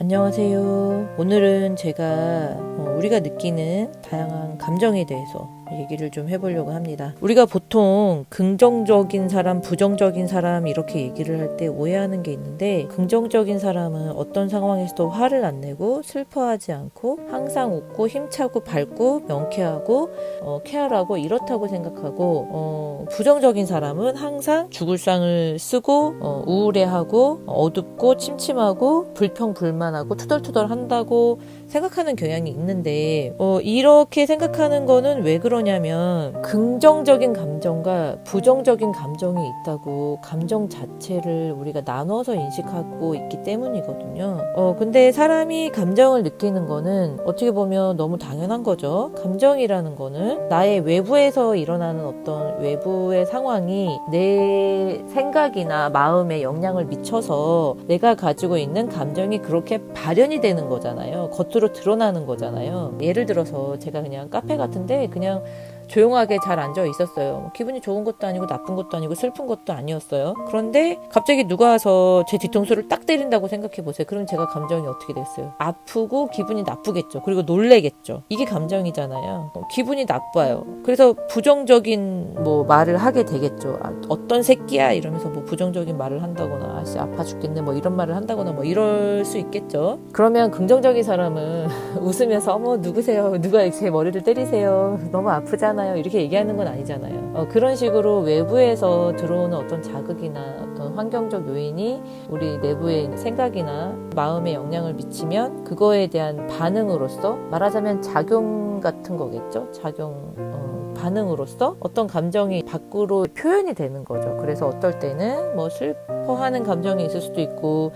안녕하세요. 오늘은 제가 우리가 느끼는 다양한 감정에 대해서 얘기를 좀 해보려고 합니다. 우리가 보통 긍정적인 사람, 부정적인 사람 이렇게 얘기를 할 때 오해하는 게 있는데, 긍정적인 사람은 어떤 상황에서도 화를 안 내고 슬퍼하지 않고 항상 웃고 힘차고 밝고 명쾌하고 쾌활하고 이렇다고 생각하고, 부정적인 사람은 항상 죽을 상을 쓰고 우울해하고 어둡고 침침하고 불평불만하고 투덜투덜 한다고 생각하는 경향이 있는데, 이렇게 생각하는 거는 왜 그러냐면 긍정적인 감정과 부정적인 감정이 있다고 감정 자체를 우리가 나눠서 인식하고 있기 때문이거든요. 근데 사람이 감정을 느끼는 거는 어떻게 보면 너무 당연한 거죠. 감정이라는 거는 나의 외부에서 일어나는 어떤 외부의 상황이 내 생각이나 마음에 영향을 미쳐서 내가 가지고 있는 감정이 그렇게 발현이 되는 거잖아요. 겉으로 드러나는 거잖아요. 예를 들어서 제가 그냥 카페 같은데 그냥 조용하게 잘 앉아 있었어요. 기분이 좋은 것도 아니고 나쁜 것도 아니고 슬픈 것도 아니었어요. 그런데 갑자기 누가 와서 제 뒤통수를 딱 때린다고 생각해 보세요. 그럼 제가 감정이 어떻게 됐어요? 아프고 기분이 나쁘겠죠. 그리고 놀래겠죠. 이게 감정이잖아요. 기분이 나빠요. 그래서 부정적인 말을 하게 되겠죠. 어떤 새끼야 이러면서 부정적인 말을 한다거나 아씨 아파 죽겠네 이런 말을 한다거나 이럴 수 있겠죠. 그러면 긍정적인 사람은 웃으면서 어머 누구세요? 누가 제 머리를 때리세요? 너무 아프잖아. 이렇게 얘기하는 건 아니잖아요. 그런 식으로 외부에서 들어오는 어떤 자극이나 어떤 환경적 요인이 우리 내부의 생각이나 마음에 영향을 미치면 그거에 대한 반응으로서, 말하자면 작용 같은 거겠죠. 반응으로서 어떤 감정이 밖으로 표현이 되는 거죠. 그래서 어떨 때는 슬퍼하는 감정이 있을 수도 있고,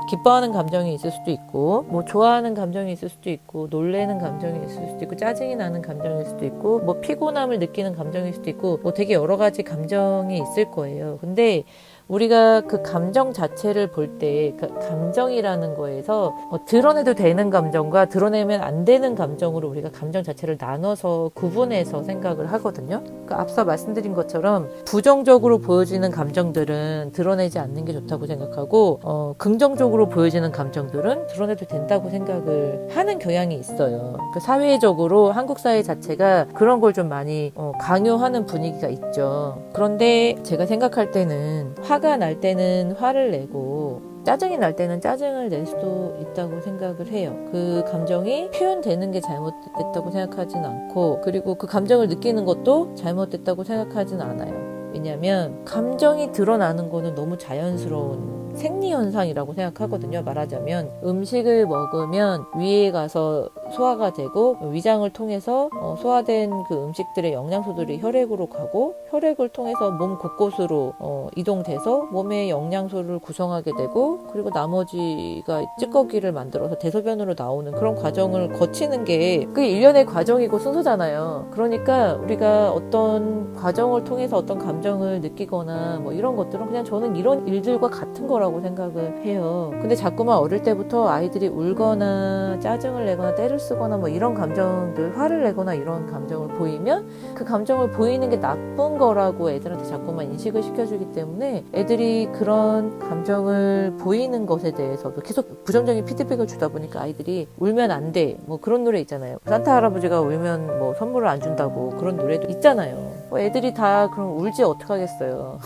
기뻐하는 감정이 있을 수도 있고, 좋아하는 감정이 있을 수도 있고, 놀래는 감정이 있을 수도 있고, 짜증이 나는 감정일 수도 있고, 피곤함을 느끼는 감정일 수도 있고, 되게 여러 가지 감정이 있을 거예요. 근데 우리가 그 감정 자체를 볼 때 그 감정이라는 거에서 드러내도 되는 감정과 드러내면 안 되는 감정으로 우리가 감정 자체를 나눠서 구분해서 생각을 하거든요. 그러니까 앞서 말씀드린 것처럼 부정적으로 보여지는 감정들은 드러내지 않는 게 좋다고 생각하고, 긍정적으로 보여지는 감정들은 드러내도 된다고 생각을 하는 경향이 있어요. 그 사회적으로 한국 사회 자체가 그런 걸 좀 많이 강요하는 분위기가 있죠. 그런데 제가 생각할 때는 화가 날 때는 화를 내고 짜증이 날 때는 짜증을 낼 수도 있다고 생각을 해요. 그 감정이 표현되는 게 잘못됐다고 생각하진 않고, 그리고 그 감정을 느끼는 것도 잘못됐다고 생각하진 않아요. 왜냐하면 감정이 드러나는 거는 너무 자연스러운 생리현상이라고 생각하거든요. 말하자면 음식을 먹으면 위에 가서 소화가 되고, 위장을 통해서 소화된 그 음식들의 영양소들이 혈액으로 가고, 혈액을 통해서 몸 곳곳으로 이동돼서 몸의 영양소를 구성하게 되고, 그리고 나머지가 찌꺼기를 만들어서 대소변으로 나오는 그런 과정을 거치는 게 그게 일련의 과정이고 순서잖아요. 그러니까 우리가 어떤 과정을 통해서 어떤 감정을 느끼거나 이런 것들은 그냥 저는 이런 일들과 같은 거라고 생각을 해요. 근데 자꾸만 어릴 때부터 아이들이 울거나 짜증을 내거나 때를 쓰거나 이런 감정들, 화를 내거나 이런 감정을 보이면 그 감정을 보이는 게 나쁜 거라고 애들한테 자꾸만 인식을 시켜주기 때문에 애들이 그런 감정을 보이는 것에 대해서도 계속 부정적인 피드백을 주다 보니까 아이들이 울면 안 돼. 그런 노래 있잖아요. 산타 할아버지가 울면 선물을 안 준다고 그런 노래도 있잖아요. 애들이 다 그럼 울지 어떡하겠어요.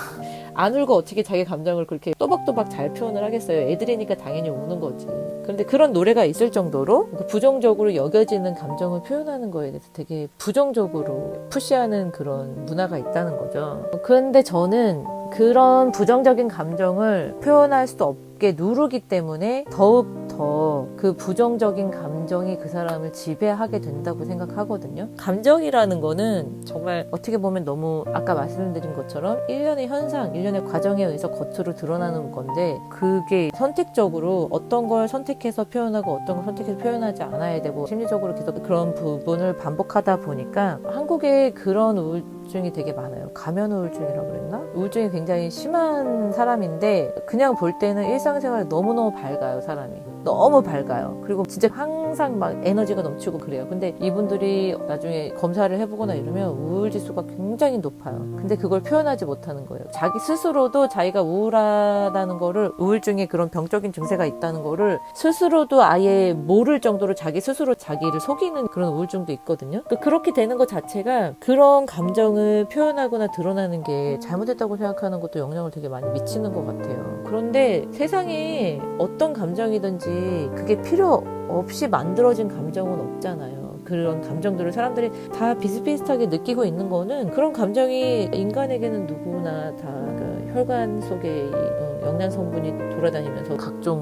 안 울고 어떻게 자기 감정을 그렇게 또박또박 잘 표현을 하겠어요. 애들이니까 당연히 우는 거지. 그런데 그런 노래가 있을 정도로 부정적으로 여겨지는 감정을 표현하는 거에 대해서 되게 부정적으로 푸시하는 그런 문화가 있다는 거죠. 그런데 저는 그런 부정적인 감정을 표현할 수 없게 누르기 때문에 더욱 더 그 부정적인 감정이 그 사람을 지배하게 된다고 생각하거든요. 감정이라는 거는 정말 어떻게 보면 너무 아까 말씀드린 것처럼 일련의 현상, 일련의 과정에 의해서 겉으로 드러나는 건데, 그게 선택적으로 어떤 걸 선택해서 표현하고 어떤 걸 선택해서 표현하지 않아야 되고, 심리적으로 계속 그런 부분을 반복하다 보니까 한국의 그런 우울증이 되게 많아요. 가면 우울증이라고 그랬나? 우울증이 굉장히 심한 사람인데 그냥 볼 때는 일상생활에 너무너무 밝아요, 사람이. 너무 밝아요. 그리고 진짜 항상 막 에너지가 넘치고 그래요. 근데 이분들이 나중에 검사를 해보거나 이러면 우울지수가 굉장히 높아요. 근데 그걸 표현하지 못하는 거예요. 자기 스스로도 자기가 우울하다는 거를, 우울증에 그런 병적인 증세가 있다는 거를 스스로도 아예 모를 정도로 자기 스스로 자기를 속이는 그런 우울증도 있거든요. 그렇게 되는 것 자체가 그런 감정을 표현하거나 드러나는 게 잘못됐다고 생각하는 것도 영향을 되게 많이 미치는 것 같아요. 그런데 세상에 어떤 감정이든지 그게 필요 없이 만들어진 감정은 없잖아요. 그런 감정들을 사람들이 다 비슷비슷하게 느끼고 있는 거는, 그런 감정이 인간에게는 누구나 다 그 혈관 속에 영양 성분이 돌아다니면서 각종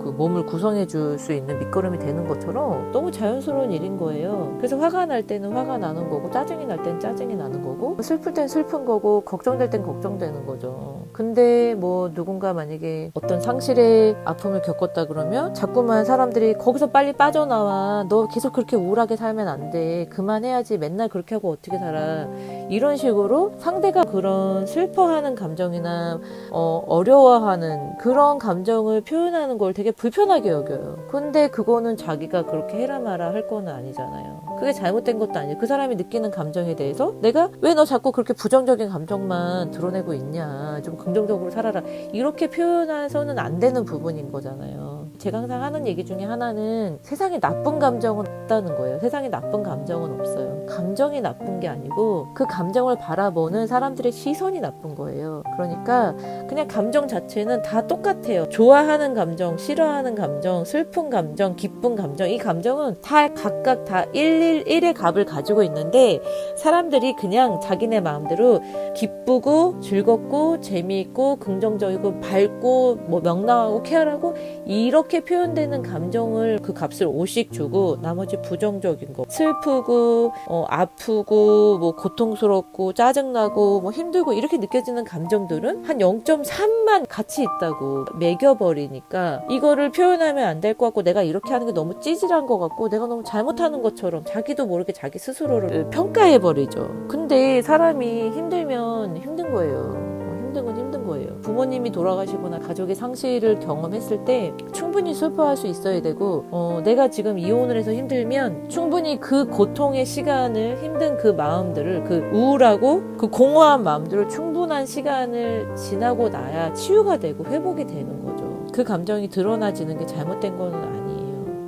그 몸을 구성해 줄 수 있는 밑거름이 되는 것처럼 너무 자연스러운 일인 거예요. 그래서 화가 날 때는 화가 나는 거고, 짜증이 날 때는 짜증이 나는 거고, 슬플 땐 슬픈 거고, 걱정될 땐 걱정되는 거죠. 근데 뭐 누군가 만약에 어떤 상실의 아픔을 겪었다 그러면 자꾸만 사람들이 거기서 빨리 빠져나와, 너 계속 그렇게 우울하게 살면 안 돼, 그만해야지, 맨날 그렇게 하고 어떻게 살아, 이런 식으로 상대가 그런 슬퍼하는 감정이나 어려워하는 그런 감정을 표현하는 걸 되게 불편하게 여겨요. 근데 그거는 자기가 그렇게 해라 마라 할 거는 아니잖아요. 그게 잘못된 것도 아니에요. 그 사람이 느끼는 감정에 대해서 내가 왜 너 자꾸 그렇게 부정적인 감정만 드러내고 있냐, 좀 긍정적으로 살아라, 이렇게 표현해서는 안 되는 부분인 거잖아요. 제가 항상 하는 얘기 중에 하나는 세상에 나쁜 감정은 없다는 거예요. 세상에 나쁜 감정은 없어요. 감정이 나쁜 게 아니고 그 감정을 바라보는 사람들의 시선이 나쁜 거예요. 그러니까 그냥 감정 자체는 다 똑같아요. 좋아하는 감정, 싫어하는 감정, 슬픈 감정, 기쁜 감정, 이 감정은 다 각각 다 111의 값을 가지고 있는데, 사람들이 그냥 자기네 마음대로 기쁘고 즐겁고 재미있고 긍정적이고 밝고 뭐 명랑하고 쾌활하고 이렇게 표현되는 감정을 그 값을 5씩 주고, 나머지 부정적인 거, 슬프고 아프고 뭐 고통스럽고 짜증나고 뭐 힘들고 이렇게 느껴지는 감정들은 한 0.3만 가치 있다고 매겨버리니까, 이거를 표현하면 안 될 것 같고, 내가 이렇게 하는 게 너무 찌질한 것 같고, 내가 너무 잘못하는 것처럼 자기도 모르게 자기 스스로를 평가해버리죠. 근데 사람이 힘들면 힘든 거예요. 힘든 건 힘든 거예요. 부모님이 돌아가시거나 가족의 상실을 경험했을 때 충분히 슬퍼할 수 있어야 되고, 내가 지금 이혼을 해서 힘들면 충분히 그 고통의 시간을, 힘든 그 마음들을, 그 우울하고 그 공허한 마음들을 충분한 시간을 지나고 나야 치유가 되고 회복이 되는 거죠. 그 감정이 드러나지는 게 잘못된 건 아니에요.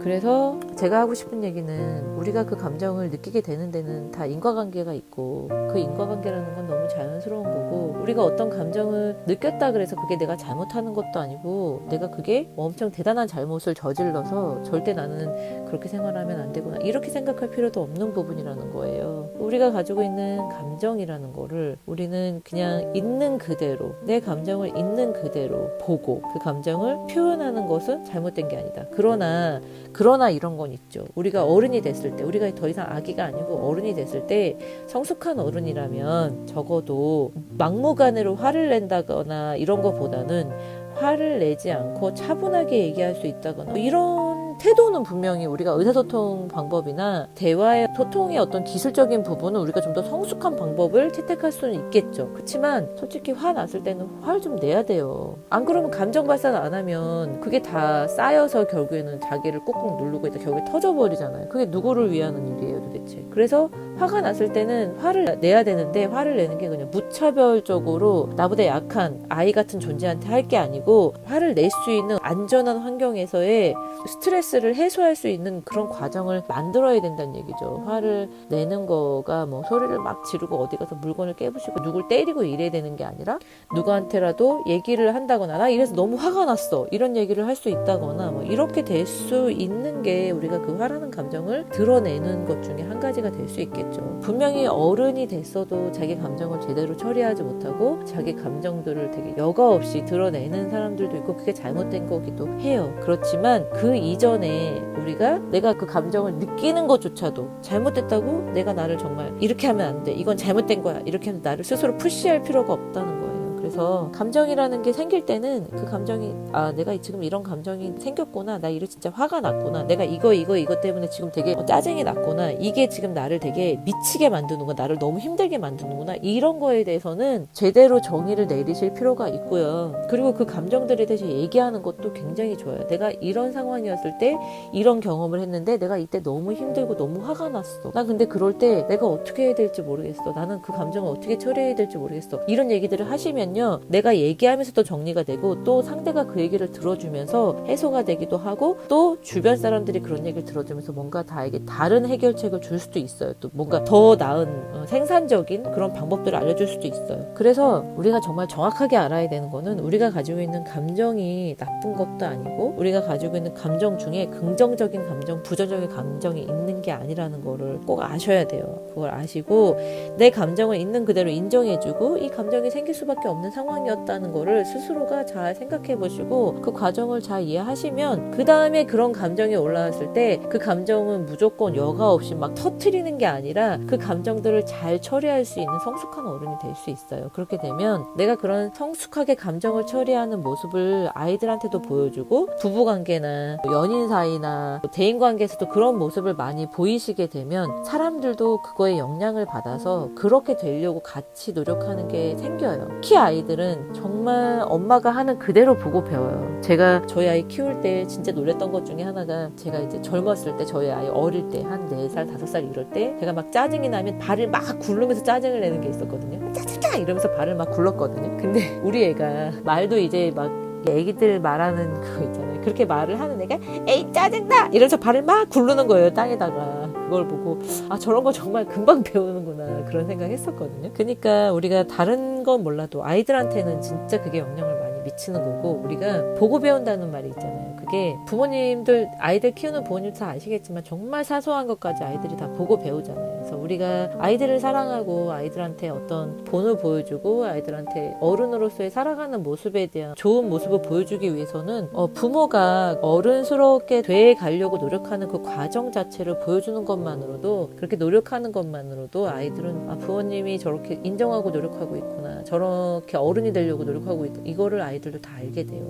그래서 제가 하고 싶은 얘기는, 우리가 그 감정을 느끼게 되는 데는 다 인과관계가 있고, 그 인과관계라는 건 너무 자연스러운 거고, 우리가 어떤 감정을 느꼈다 그래서 그게 내가 잘못하는 것도 아니고, 내가 그게 엄청 대단한 잘못을 저질러서 절대 나는 그렇게 생활하면 안 되구나, 이렇게 생각할 필요도 없는 부분이라는 거예요. 우리가 가지고 있는 감정이라는 거를 우리는 그냥 있는 그대로, 내 감정을 있는 그대로 보고 그 감정을 표현하는 것은 잘못된 게 아니다. 그러나 이런 건 있죠. 우리가 어른이 됐을 때, 우리가 더 이상 아기가 아니고 어른이 됐을 때, 성숙한 어른이라면 적어도 막무가내로 화를 낸다거나 이런 거보다는 화를 내지 않고 차분하게 얘기할 수 있다거나, 이런 태도는 분명히 우리가 의사소통 방법이나 대화의 소통의 어떤 기술적인 부분은 우리가 좀 더 성숙한 방법을 채택할 수는 있겠죠. 그렇지만 솔직히 화 났을 때는 화를 좀 내야 돼요. 안 그러면 감정 발산 안 하면 그게 다 쌓여서 결국에는 자기를 꾹꾹 누르고 있다 결국에 터져버리잖아요. 그게 누구를 위한 일이에요 도대체. 그래서 화가 났을 때는 화를 내야 되는데, 화를 내는 게 그냥 무차별적으로 나보다 약한 아이 같은 존재한테 할 게 아니고, 화를 낼 수 있는 안전한 환경에서의 스트레스를 해소할 수 있는 그런 과정을 만들어야 된다는 얘기죠. 화를 내는 거가 뭐 소리를 막 지르고 어디 가서 물건을 깨부시고 누굴 때리고 이래야 되는 게 아니라, 누구한테라도 얘기를 한다거나, 나 이래서 너무 화가 났어, 이런 얘기를 할 수 있다거나, 뭐 이렇게 될 수 있는 게 우리가 그 화라는 감정을 드러내는 것 중에 한 가지가 될 수 있겠죠. 분명히 어른이 됐어도 자기 감정을 제대로 처리하지 못하고 자기 감정들을 되게 여과 없이 드러내는 사람들도 있고, 그게 잘못된 거기도 해요. 그렇지만 그 이전에 우리가 내가 그 감정을 느끼는 것조차도 잘못됐다고, 내가 나를 정말 이렇게 하면 안 돼, 이건 잘못된 거야, 이렇게 하면 나를 스스로 푸시할 필요가 없다는 거예요. 그래서 감정이라는 게 생길 때는 그 감정이 내가 지금 이런 감정이 생겼구나, 나 이래 진짜 화가 났구나, 내가 이거 때문에 지금 되게 짜증이 났구나, 이게 지금 나를 되게 미치게 만드는구나, 나를 너무 힘들게 만드는구나, 이런 거에 대해서는 제대로 정의를 내리실 필요가 있고요. 그리고 그 감정들에 대해서 얘기하는 것도 굉장히 좋아요. 내가 이런 상황이었을 때 이런 경험을 했는데 내가 이때 너무 힘들고 너무 화가 났어. 나 근데 그럴 때 내가 어떻게 해야 될지 모르겠어. 나는 그 감정을 어떻게 처리해야 될지 모르겠어. 이런 얘기들을 하시면요, 내가 얘기하면서도 정리가 되고 또 상대가 그 얘기를 들어주면서 해소가 되기도 하고 또 주변 사람들이 그런 얘기를 들어주면서 뭔가 다에게 다른 해결책을 줄 수도 있어요. 또 뭔가 더 나은 생산적인 그런 방법들을 알려줄 수도 있어요. 그래서 우리가 정말 정확하게 알아야 되는 거는 우리가 가지고 있는 감정이 나쁜 것도 아니고 우리가 가지고 있는 감정 중에 긍정적인 감정, 부정적인 감정이 있는 게 아니라는 거를 꼭 아셔야 돼요. 그걸 아시고 내 감정을 있는 그대로 인정해주고 이 감정이 생길 수밖에 없는 상황이었다는 거를 스스로가 잘 생각해 보시고 그 과정을 잘 이해하시면 그 다음에 그런 감정이 올라왔을 때 그 감정은 무조건 여과 없이 막 터트리는 게 아니라 그 감정들을 잘 처리할 수 있는 성숙한 어른이 될 수 있어요. 그렇게 되면 내가 그런 성숙하게 감정을 처리하는 모습을 아이들한테도 보여주고 부부관계나 연인 사이나 대인관계에서도 그런 모습을 많이 보이시게 되면 사람들도 그거에 영향을 받아서 그렇게 되려고 같이 노력하는 게 생겨요. 특히 아이들은 정말 엄마가 하는 그대로 보고 배워요. 제가 저희 아이 키울 때 진짜 놀랬던 것 중에 하나가 제가 이제 젊었을 때 저희 아이 어릴 때 한 4살, 5살 이럴 때 제가 막 짜증이 나면 발을 막 굴르면서 짜증을 내는 게 있었거든요. 짜증나! 이러면서 발을 막 굴렀거든요. 근데 우리 애가 말도 이제 막 애기들 말하는 그거 있잖아요. 그렇게 말을 하는 애가 에이 짜증나! 이러면서 발을 막 굴르는 거예요. 땅에다가. 그걸 보고 저런 거 정말 금방 배우는구나 그런 생각 했었거든요. 그러니까 우리가 다른 건 몰라도 아이들한테는 진짜 그게 영향을 많이 미치는 거고 우리가 보고 배운다는 말이 있잖아요. 그게 부모님들 아이들 키우는 부모님도 다 아시겠지만 정말 사소한 것까지 아이들이 다 보고 배우잖아요. 그래서 우리가 아이들을 사랑하고 아이들한테 어떤 본을 보여주고 아이들한테 어른으로서의 살아가는 모습에 대한 좋은 모습을 보여주기 위해서는 부모가 어른스럽게 돼 가려고 노력하는 그 과정 자체를 보여주는 것만으로도 그렇게 노력하는 것만으로도 아이들은 부모님이 저렇게 인정하고 노력하고 있구나 저렇게 어른이 되려고 노력하고 있다 이거를 아이들도 다 알게 돼요.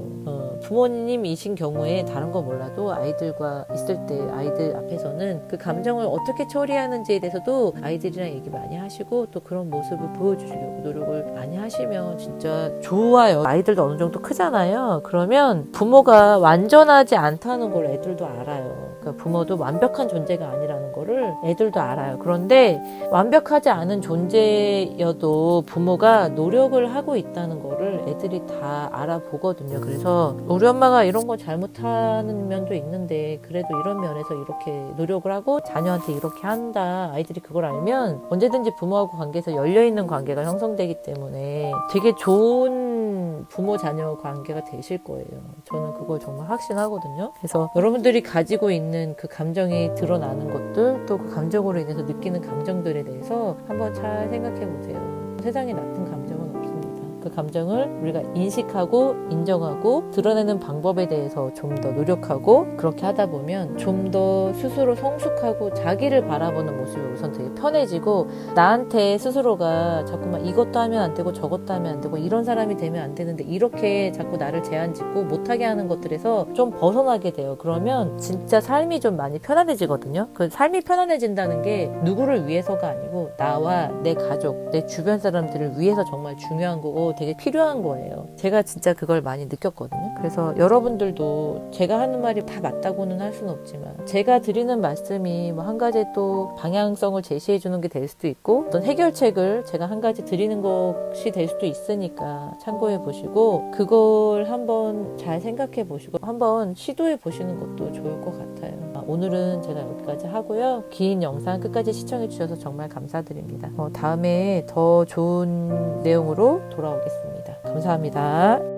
부모님이신 경우에 다른 거 몰라도 아이들과 있을 때 아이들 앞에서는 그 감정을 어떻게 처리하는지에 대해서도 아이들이랑 얘기 많이 하시고 또 그런 모습을 보여주려고 노력을 많이 하시면 진짜 좋아요. 아이들도 어느 정도 크잖아요. 그러면 부모가 완전하지 않다는 걸 애들도 알아요. 그러니까 부모도 완벽한 존재가 아니라는 거를 애들도 알아요. 그런데 완벽하지 않은 존재여도 부모가 노력을 하고 있다는 거를 애들이 다 알아보거든요. 그래서 우리 엄마가 이런 거 잘못하는 면도 있는데 그래도 이런 면에서 이렇게 노력을 하고 자녀한테 이렇게 한다. 아이들이 그걸 알면 언제든지 부모하고 관계에서 열려있는 관계가 형성되기 때문에 되게 좋은 부모 자녀 관계가 되실 거예요. 저는 그걸 정말 확신하거든요. 그래서 여러분들이 가지고 있는 그 감정이 드러나는 것들 또 그 감정으로 인해서 느끼는 감정들에 대해서 한번 잘 생각해 보세요. 세상에 나쁜 감정은 없습니다. 그 감정을 우리가 인식하고 인정하고 드러내는 방법에 대해서 좀 더 노력하고 그렇게 하다 보면 좀 더 스스로 성숙하고 자기를 바라보는 모습이 우선 되게 편해지고 나한테 스스로가 자꾸만 이것도 하면 안 되고 저것도 하면 안 되고 이런 사람이 되면 안 되는데 이렇게 자꾸 나를 제한 짓고 못하게 하는 것들에서 좀 벗어나게 돼요. 그러면 진짜 삶이 좀 많이 편안해지거든요. 그 삶이 편안해진다는 게 누구를 위해서가 아니고 나와 내 가족, 내 주변 사람들을 위해서 정말 중요한 거고 되게 필요한 거예요. 제가 진짜 그걸 많이 느꼈거든요. 그래서 여러분들도 제가 하는 말이 다 맞다고는 할 수는 없지만 제가 드리는 말씀이 뭐 한 가지 또 방향성을 제시해 주는 게 될 수도 있고 어떤 해결책을 제가 한 가지 드리는 것이 될 수도 있으니까 참고해 보시고 그걸 한번 잘 생각해 보시고 한번 시도해 보시는 것도 좋을 것 같아요. 오늘은 제가 여기까지 하고요. 긴 영상 끝까지 시청해 주셔서 정말 감사드립니다. 다음에 더 좋은 내용으로 돌아오겠습니다. 감사합니다.